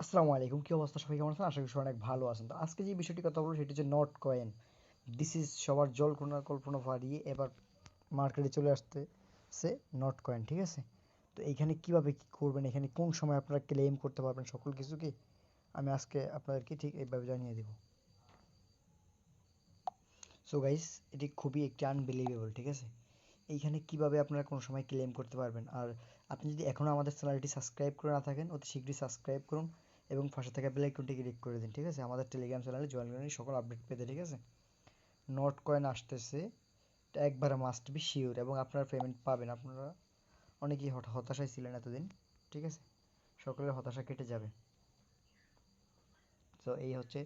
আসসালামু আলাইকুম, কি অবস্থা? সবাই কেমন আছেন? আশা করি সবাই অনেক ভালো আছেন। তো আজকে যে বিষয়টি কথা বলবো সেটি হচ্ছে নট কয়েন। দিস ইজ সবার জল্পনা কল্পনা ফারিয়ে এবার মার্কেটে চলে আসতেছে নট কয়েন, ঠিক আছে? তো এইখানে কিভাবে কি করবেন, এখানে কোন সময় আপনারা ক্লেম করতে পারবেন, সকল কিছু কি আমি আজকে আপনাদেরকে ঠিক এইভাবে জানিয়ে দেবো। সো গাইস, এটি খুবই একটি আনবিলিভেবল, ঠিক আছে? এইখানে কিভাবে আপনারা কোনো সময় ক্লেম করতে পারবেন। আর আপনি যদি এখনও আমাদের চ্যানেলটি সাবস্ক্রাইব করে না থাকেন, অতি শীঘ্রই সাবস্ক্রাইব করুন এবং পাশে থাকা বেল আইকনটি ক্লিক করে দিন, ঠিক আছে? আমাদের টেলিগ্রাম চ্যানেলে জয়েন করে নিন সকল আপডেট পেতে, ঠিক আছে? নট কয়েন আসতেছে, এটা একবারে মাস্ট বি শিওর, এবং আপনারা পেমেন্ট পাবেন। আপনারা অনেকেই হতাশায় ছিলেন এতদিন, ঠিক আছে? সকলের হতাশা কেটে যাবে। তো এই হচ্ছে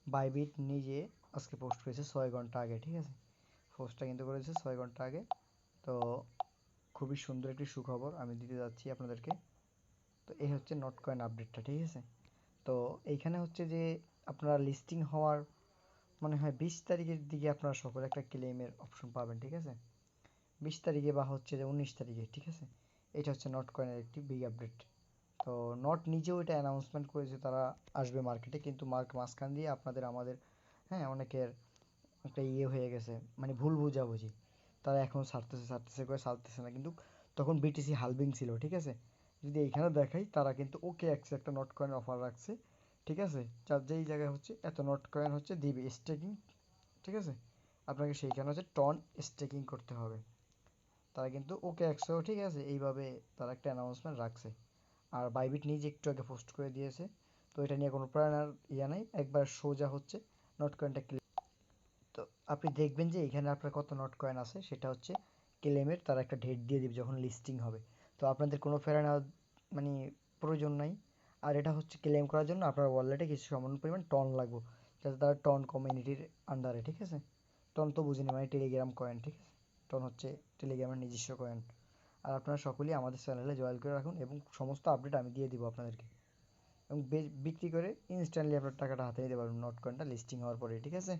বাইবিট নিজে আজকে পোস্ট করেছে 6 ঘন্টা আগে, ঠিক আছে? পোস্টটা কিন্তু করেছে 6 ঘন্টা আগে। তো খুবই সুন্দর একটি সুখবর আমি দিতে যাচ্ছি আপনাদেরকে। তো এই হচ্ছে নট কয়েন আপডেটটা, ঠিক আছে? তো এইখানে হচ্ছে যে আপনারা লিস্টিং হওয়ার মনে হয় 20 তারিখের দিকে আপনারা সকলে একটা ক্লেমের অপশন পাবেন, ঠিক আছে? 20 তারিখে বা হচ্ছে যে 19 তারিখে, ঠিক আছে? এটা হচ্ছে নট কয়েনের একটি বিগ আপডেট। তো নট নিজেও এটা অ্যানাউন্সমেন্ট করেছে তারা আসবে মার্কেটে, কিন্তু মাঝখান দিয়ে আপনাদের আমাদের, হ্যাঁ, অনেকের একটা হয়ে গেছে, মানে ভুল বোঝাবুঝি। তারা এখন ছাড়তেছে করে ছাড়তেছে না, কিন্তু তখন বিটিসি হালভিং ছিল, ঠিক আছে? যদি এইখানে দেখাই, তারা কিন্তু ওকে একটা নট কয়েন অফার রাখছে, ঠিক আছে? যার যেই জায়গায় হচ্ছে এত নট কয়েন হচ্ছে দিবে স্টেকিং, ঠিক আছে? আপনাকে সেইখানে হচ্ছে টন স্টেকিং করতে হবে। তারা কিন্তু ঠিক আছে, এইভাবে তারা একটা অ্যানাউন্সমেন্ট রাখছে। আর বাইবিট নিজে একটু আগে পোস্ট করে দিয়েছে। তো এটা নিয়ে কোনো প্ল্যানার নাই, একবার সোজা হচ্ছে নট কয়েনটা। তো আপনি দেখবেন যে এখানে আপনার কত নট কয়েন আছে, সেটা হচ্ছে ক্লেমের তারা একটা ডেট দিয়ে দিবে যখন লিস্টিং হবে। তো আপনাদের কোনো ফেরা নেওয়ার মানে প্রয়োজন নাই। আর এটা হচ্ছে ক্লেম করার জন্য আপনার ওয়ালেটে কিছু সামান্য পরিমাণ টন লাগবে, যাতে তারা টন কমিউনিটির আন্ডারে, ঠিক আছে? টন তো বুঝিনি, মানে টেলিগ্রাম কয়েন, ঠিক আছে? টন হচ্ছে টেলিগ্রামের নিজস্ব কয়েন। আর আপনারা সকলেই আমাদের চ্যানেলে জয়েন করে রাখুন এবং সমস্ত আপডেট আমি দিয়ে দিব আপনাদেরকে। এবং বিক্রি করে ইনস্ট্যান্টলি আপনার টাকাটা হাতে নিতে পারবেন নট কয়েনটা লিস্টিং হওয়ার পরে, ঠিক আছে?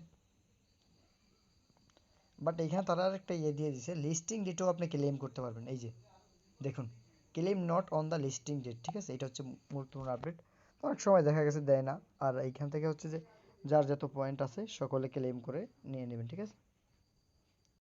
বাট এখানে তারা আর একটা দিয়ে দিছে, লিস্টিং ডেটেও আপনি ক্লেম করতে পারবেন। এই যে দেখুন, claim not on the listing date, ঠিক আছে? এটা হচ্ছে গুরুত্বপূর্ণ আপডেট। অনেক সময় দেখা গেছে দেয় না। আর এইখান থেকে হচ্ছে যে যার যত পয়েন্ট আছে সকলে ক্লেম করে নিয়ে নেবেন, ঠিক আছে?